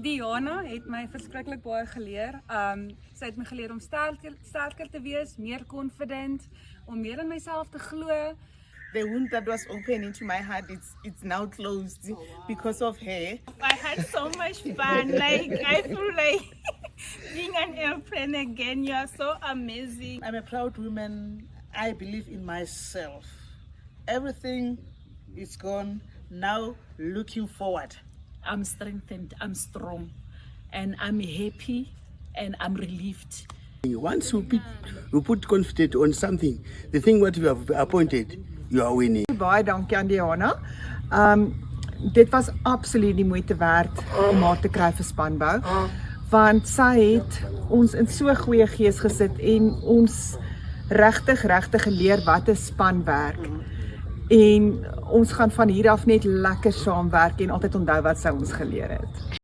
Diana het my verskriklik baie geleer. Sy het my geleer om sterker te wees, meer confident, om meer in myself te glo. The wound that was open into my heart, it's now closed because of her. I had so much fun. Like, I feel like being an airplane again. You are so amazing. I'm a proud woman. I believe in myself. Everything is gone. Now looking forward. I'm strengthened, I'm strong, and I'm happy and I'm relieved. Once you put confidence on something, the thing what you have appointed, you are winning. Baie dankie aan Diana. Dit was absoluut die moeite werd om haar te kry vir spanbou, want sy het ons in so goeie gees gesit en ons regtig geleer wat is spanwerk. En ons gaan van hier af net lekker saamwerk en altyd onthou wat sy ons geleer het.